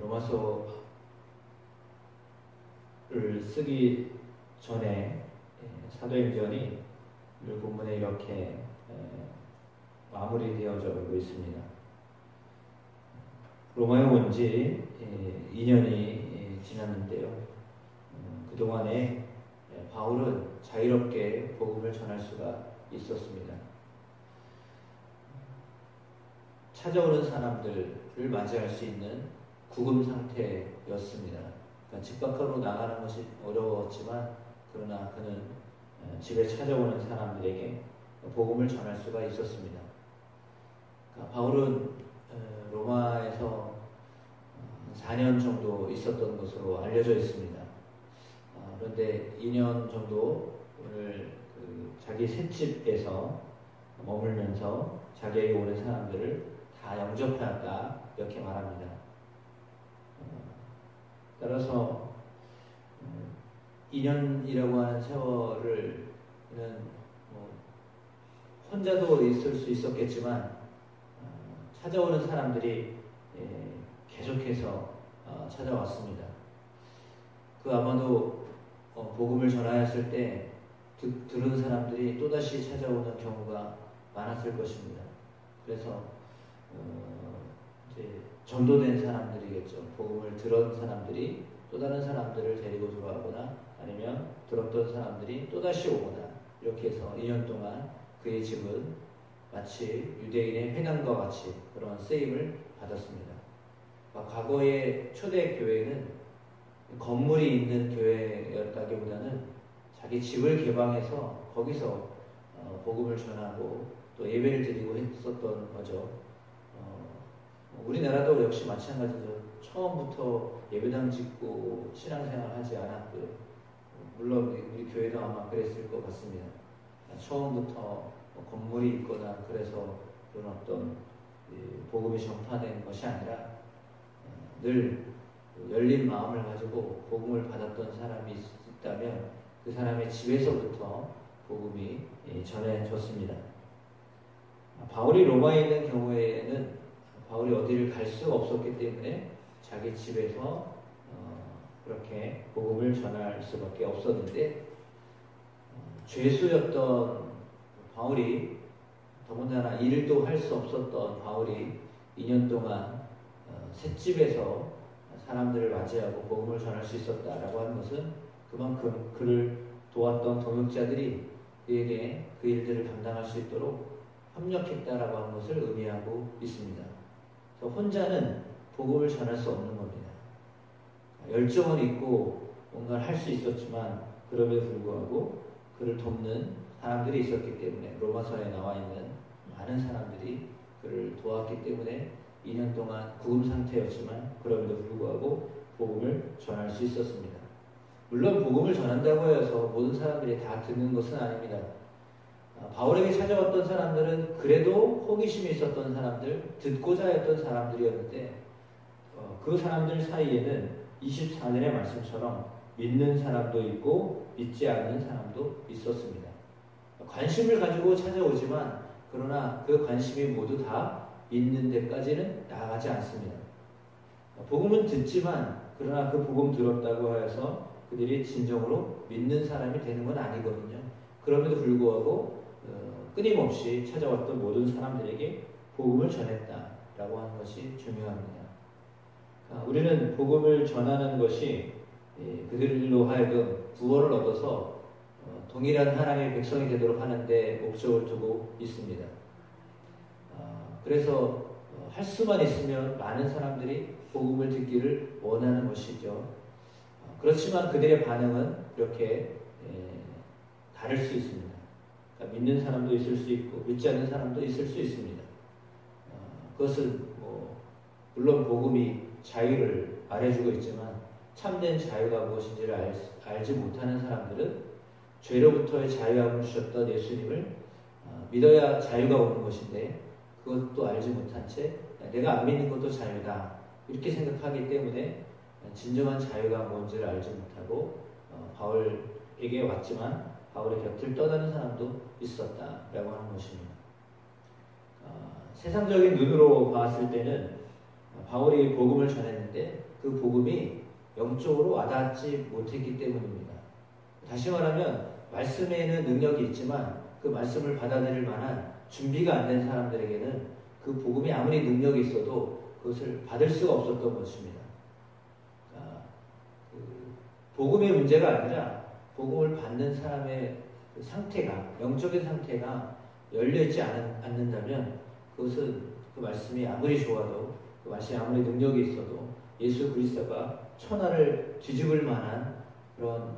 로마서를 쓰기 전에 사도행전이 오늘 본문에 이렇게 마무리되어져 오고 있습니다. 로마에 온 지 2년이 지났는데요. 그동안에 바울은 자유롭게 복음을 전할 수가 있었습니다. 찾아오는 사람들을 맞이할 수 있는 구금 상태였습니다. 그러니까 집 밖으로 나가는 것이 어려웠지만 그러나 그는 집에 찾아오는 사람들에게 복음을 전할 수가 있었습니다. 그러니까 바울은 로마에서 4년 정도 있었던 것으로 알려져 있습니다. 그런데 2년 정도 오늘 자기 셋집에서 머물면서 자기에게 오는 사람들을 다 영접하였다 이렇게 말합니다. 따라서 2년이라고 하는 세월을 혼자도 있을 수 있었겠지만 찾아오는 사람들이 계속해서 찾아왔습니다. 그 아마도 복음을 전하였을 때 들은 사람들이 또다시 찾아오는 경우가 많았을 것입니다. 그래서 이제 전도된 사람들이겠죠. 복음을 들은 사람들이 또 다른 사람들을 데리고 돌아오거나 아니면 들었던 사람들이 또다시 오거나 이렇게 해서 2년 동안 그의 집은 마치 유대인의 회당과 같이 그런 쓰임을 받았습니다. 과거의 초대 교회는 건물이 있는 교회였다기보다는 자기 집을 개방해서 거기서 복음을 전하고 또 예배를 드리고 했었던 거죠. 우리나라도 역시 마찬가지죠. 처음부터 예배당 짓고 신앙생활 하지 않았고요. 물론 우리 교회도 아마 그랬을 것 같습니다. 처음부터 건물이 있거나 그래서 그런 어떤 복음이 전파된 것이 아니라 늘 열린 마음을 가지고 복음을 받았던 사람이 있다면 그 사람의 집에서부터 복음이 전해졌습니다. 바울이 로마에 있는 경우에는 바울이 어디를 갈 수가 없었기 때문에 자기 집에서 그렇게 복음을 전할 수밖에 없었는데 죄수였던 바울이 더군다나 일도 할 수 없었던 바울이 2년 동안 셋집에서 사람들을 맞이하고 복음을 전할 수 있었다라고 하는 것은 그만큼 그를 도왔던 동역자들이 그에게 그 일들을 감당할 수 있도록 협력했다라고 하는 것을 의미하고 있습니다. 그래서 혼자는 복음을 전할 수 없는 겁니다. 열정은 있고 뭔가를 할 수 있었지만 그럼에도 불구하고 그를 돕는 사람들이 있었기 때문에 로마서에 나와 있는 많은 사람들이 그를 도왔기 때문에 2년 동안 구금 상태였지만 그럼에도 불구하고 복음을 전할 수 있었습니다. 물론 복음을 전한다고 해서 모든 사람들이 다 듣는 것은 아닙니다. 바울에게 찾아왔던 사람들은 그래도 호기심이 있었던 사람들, 듣고자 했던 사람들이었는데 그 사람들 사이에는 24절의 말씀처럼 믿는 사람도 있고 믿지 않는 사람도 있었습니다. 관심을 가지고 찾아오지만 그러나 그 관심이 모두 다 믿는 데까지는 나아가지 않습니다. 복음은 듣지만 그러나 그 복음 들었다고 해서 그들이 진정으로 믿는 사람이 되는 건 아니거든요. 그럼에도 불구하고 끊임없이 찾아왔던 모든 사람들에게 복음을 전했다라고 하는 것이 중요합니다. 우리는 복음을 전하는 것이 그들로 하여금 구원을 얻어서 동일한 하나님의 백성이 되도록 하는 데 목적을 두고 있습니다. 그래서 할 수만 있으면 많은 사람들이 복음을 듣기를 원하는 것이죠. 그렇지만 그들의 반응은 이렇게 다를 수 있습니다. 그러니까 믿는 사람도 있을 수 있고 믿지 않는 사람도 있을 수 있습니다. 그것은 물론 복음이 자유를 말해주고 있지만 참된 자유가 무엇인지를 알지 못하는 사람들은 죄로부터의 자유함을 주셨던 예수님을 믿어야 자유가 오는 것인데 그것도 알지 못한 채 내가 안 믿는 것도 자유다 이렇게 생각하기 때문에 진정한 자유가 뭔지를 알지 못하고 바울에게 왔지만 바울의 곁을 떠나는 사람도 있었다라고 하는 것입니다. 세상적인 눈으로 봤을 때는 바울이 복음을 전했는데 그 복음이 영적으로 와닿지 못했기 때문입니다. 다시 말하면 말씀에는 능력이 있지만 그 말씀을 받아들일 만한 준비가 안 된 사람들에게는 그 복음이 아무리 능력이 있어도 그것을 받을 수가 없었던 것입니다. 복음의 문제가 아니라 복음을 받는 사람의 그 상태가, 영적인 상태가 열려있지 않는다면 그것은 그 말씀이 아무리 좋아도 그 말씀이 아무리 능력이 있어도 예수 그리스도가 천하를 뒤집을 만한 그런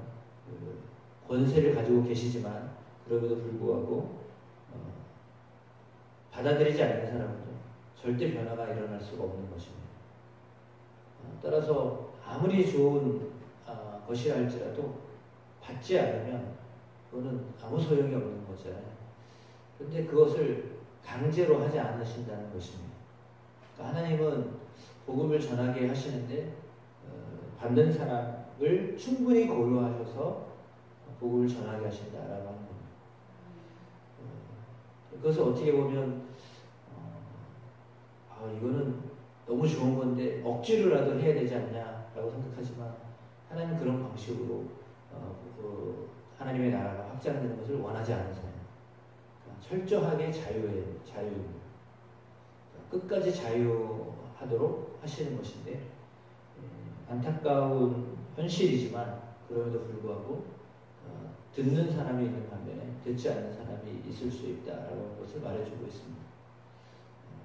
권세를 가지고 계시지만 그럼에도 불구하고 받아들이지 않는 사람은 절대 변화가 일어날 수가 없는 것입니다. 따라서 아무리 좋은 것이라 할지라도 받지 않으면 그거는 아무 소용이 없는 거잖아요. 그런데 그것을 강제로 하지 않으신다는 것입니다. 그러니까 하나님은 복음을 전하게 하시는데 받는 사람을 충분히 고려하셔서 복음을 전하게 하신다라고 하는 겁니다. 그것을 어떻게 보면 이거는 너무 좋은 건데 억지로라도 해야 되지 않냐라고 생각하지만 하나님은 그런 방식으로 하나님의 나라가 확장되는 것을 원하지 않으세요. 철저하게 자유입니다. 끝까지 자유하도록 하시는 것인데 안타까운 현실이지만 그럼에도 불구하고 듣는 사람이 있는 반면에 듣지 않는 사람이 있을 수 있다라는 것을 말해주고 있습니다.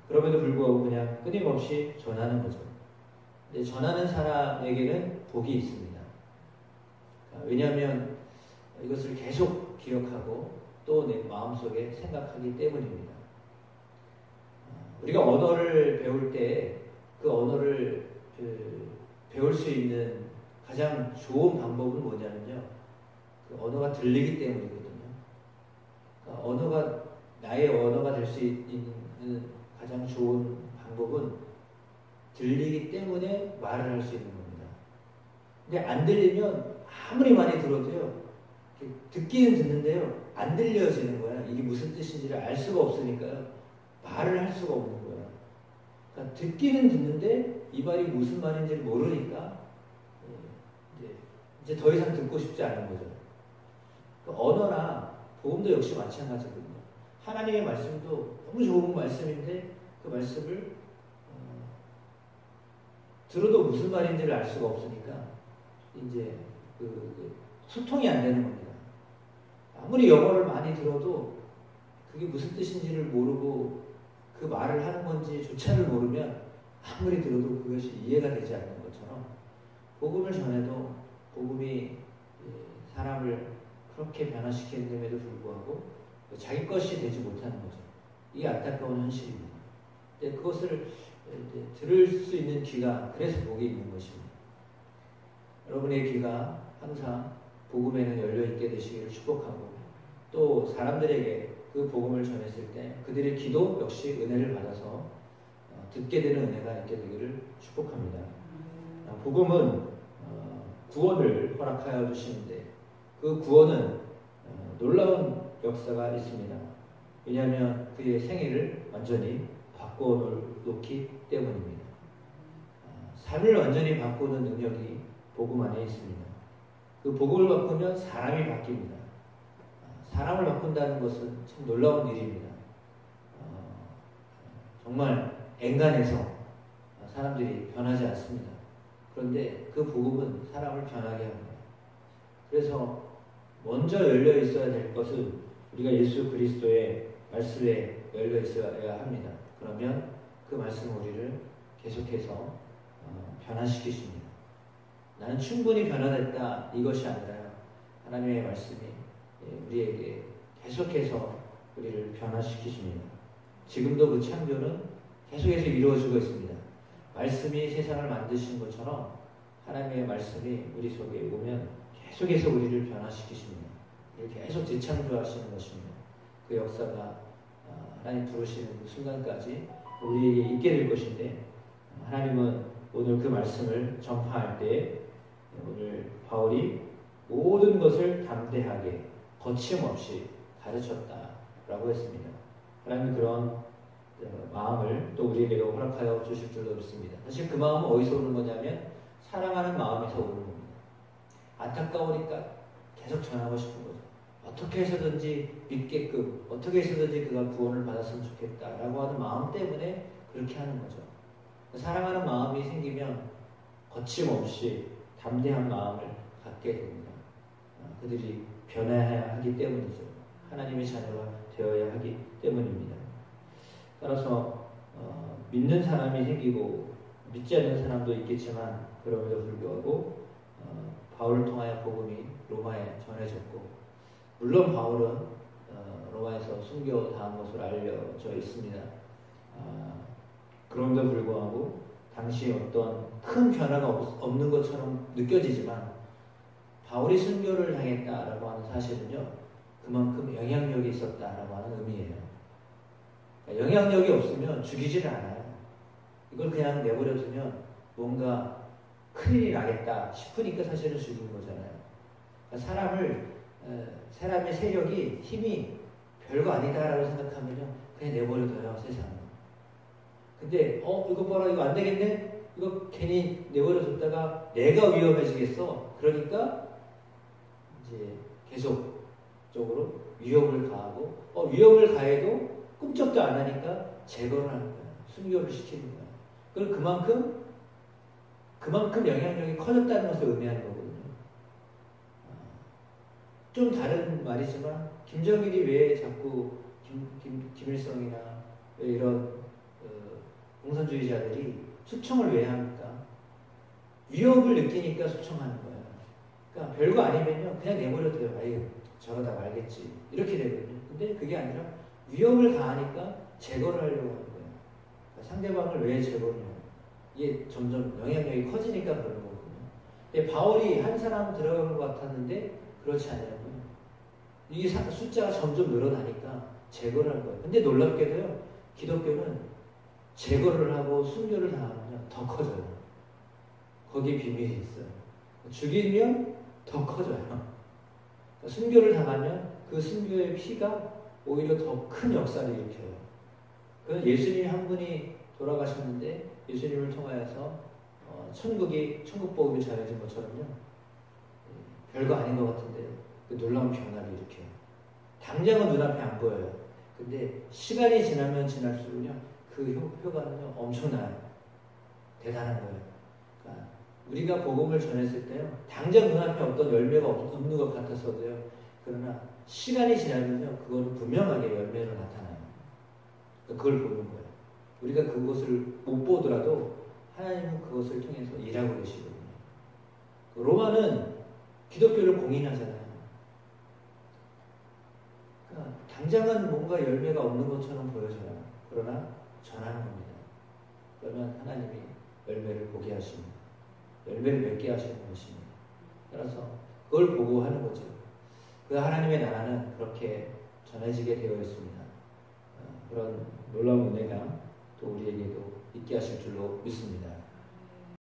그럼에도 불구하고 그냥 끊임없이 전하는 거죠. 전하는 사람에게는 복이 있습니다. 왜냐하면 이것을 계속 기억하고 또 내 마음속에 생각하기 때문입니다. 우리가 언어를 배울 때 그 언어를 배울 수 있는 가장 좋은 방법은 뭐냐면요. 그 언어가 들리기 때문이거든요. 그러니까 언어가 나의 언어가 될 수 있는 가장 좋은 방법은 들리기 때문에 말을 할 수 있는 겁니다. 근데 안 들리면 아무리 많이 들어도요. 듣기는 듣는데요. 안 들려지는 거야. 이게 무슨 뜻인지를 알 수가 없으니까요. 말을 할 수가 없는 거야. 그러니까 듣기는 듣는데 이 말이 무슨 말인지를 모르니까 이제 더 이상 듣고 싶지 않은 거죠. 그러니까 언어나 복음도 역시 마찬가지거든요. 하나님의 말씀도 너무 좋은 말씀인데 그 말씀을 들어도 무슨 말인지를 알 수가 없으니까 이제 소통이 안 되는 겁니다. 아무리 영어를 많이 들어도 그게 무슨 뜻인지를 모르고 그 말을 하는 건지조차를 모르면 아무리 들어도 그것이 이해가 되지 않는 것처럼 복음을 전해도 복음이 사람을 그렇게 변화시키는데도 불구하고 자기 것이 되지 못하는 거죠. 이게 안타까운 현실입니다. 근데 그것을 들을 수 있는 귀가 그래서 복이 있는 것입니다. 여러분의 귀가 항상 복음에는 열려있게 되시기를 축복하고 또 사람들에게 그 복음을 전했을 때 그들의 기도 역시 은혜를 받아서 듣게 되는 은혜가 있게 되기를 축복합니다. 복음은 구원을 허락하여 주시는데 그 구원은 놀라운 역사가 있습니다. 왜냐하면 그의 생애를 완전히 바꿔놓기 때문입니다. 삶을 완전히 바꾸는 능력이 복음 안에 있습니다. 그 복음을 바꾸면 사람이 바뀝니다. 사람을 바꾼다는 것은 참 놀라운 일입니다. 정말 엔간해서 사람들이 변하지 않습니다. 그런데 그 복음은 사람을 변하게 합니다. 그래서 먼저 열려 있어야 될 것은 우리가 예수 그리스도의 말씀에 열려 있어야 합니다. 그러면 그 말씀은 우리를 계속해서 변화시키십니다. 나는 충분히 변화됐다 이것이 아니라요. 하나님의 말씀이 우리에게 계속해서 우리를 변화시키십니다. 지금도 그 창조는 계속해서 이루어지고 있습니다. 말씀이 세상을 만드신 것처럼 하나님의 말씀이 우리 속에 오면 계속해서 우리를 변화시키십니다. 계속 재창조하시는 것입니다. 그 역사가 하나님 부르시는 그 순간까지 우리에게 있게 될 것인데 하나님은 오늘 그 말씀을 전파할 때 오늘 바울이 모든 것을 담대하게 거침없이 가르쳤다라고 했습니다. 하나님은 그런 마음을 또 우리에게도 허락하여 주실 줄로 믿습니다. 사실 그 마음은 어디서 오는 거냐면 사랑하는 마음에서 오는 겁니다. 안타까우니까 계속 전하고 싶은 거죠. 어떻게 해서든지 믿게끔, 어떻게 해서든지 그가 구원을 받았으면 좋겠다라고 하는 마음 때문에 그렇게 하는 거죠. 사랑하는 마음이 생기면 거침없이 담대한 마음을 갖게 됩니다. 그들이 변해야 하기 때문이죠. 하나님의 자녀가 되어야 하기 때문입니다. 따라서 믿는 사람이 생기고 믿지 않는 사람도 있겠지만 그럼에도 불구하고 바울을 통하여 복음이 로마에 전해졌고, 물론 바울은 로마에서 순교당한 것으로 알려져 있습니다. 그럼에도 불구하고 당시 어떤 큰 변화가 없는 것처럼 느껴지지만 바울이 순교를 당했다라고 하는 사실은요, 그만큼 영향력이 있었다라고 하는 의미예요. 그러니까 영향력이 없으면 죽이지를 않아요. 이걸 그냥 내버려 두면 뭔가 큰일이 나겠다 싶으니까 사실은 죽인 거잖아요. 그러니까 사람의 세력이, 힘이 별거 아니다라고 생각하면요, 그냥 내버려둬요, 세상은. 근데, 이거 봐라, 이거 안 되겠네? 이거 괜히 내버려뒀다가 내가 위험해지겠어. 그러니까, 이제 계속적으로 위협을 가하고, 위협을 가해도 꿈쩍도 안 하니까 제거를 하는 거예요. 순교를 시키는 거예요. 그럼 그만큼 영향력이 커졌다는 것을 의미하는 거거든요. 좀 다른 말이지만, 김정일이 왜 자꾸 김일성이나 왜 이런 공산주의자들이 초청을 왜 합니까? 위협을 느끼니까 초청하는 거예요. 그러니까 별거 아니면요, 그냥 내버려둬요. 아유, 저러다 말겠지. 이렇게 되거든요. 근데 그게 아니라 위협을 가하니까 제거를 하려고 하는 거예요. 그러니까 상대방을 왜 제거를 해요? 이게 점점 영향력이 커지니까 그런 거거든요. 근데 바울이 한 사람 들어간 것 같았는데 그렇지 않냐고요. 이게 숫자가 점점 늘어나니까 제거를 한 거예요. 근데 놀랍게도요, 기독교는 제거를 하고 순교를 당하면 더 커져요. 거기에 비밀이 있어요. 죽이면 더 커져요. 순교를 당하면 그 순교의 피가 오히려 더 큰 역사를 일으켜요. 그건 예수님 한 분이 돌아가셨는데 예수님을 통하여서 천국 복음이 전해진 것처럼요. 별거 아닌 것 같은데 그 놀라운 변화를 일으켜요. 당장은 눈앞에 안 보여요. 근데 시간이 지나면 지날수록요, 그 효과는요, 엄청나요. 대단한 거예요. 그러니까 우리가 복음을 전했을 때요, 당장 눈앞에 어떤 열매가 없는 것 같았어도요, 그러나 시간이 지나면요, 그거는 분명하게 열매로 나타나요. 그러니까 그걸 보는 거예요. 우리가 그것을 못 보더라도 하나님은 그것을 통해서 일하고 계시거든요. 로마는 기독교를 공인하잖아요. 그러니까 당장은 뭔가 열매가 없는 것처럼 보여져요. 그러나 전하는 겁니다. 그러면 하나님이 열매를 보게 하십니다. 열매를 맺게 하시는 것입니다. 따라서 그걸 보고 하는 거죠. 그 하나님의 나라는 그렇게 전해지게 되어 있습니다. 그런 놀라운 은혜가 또 우리에게도 있게 하실 줄로 믿습니다.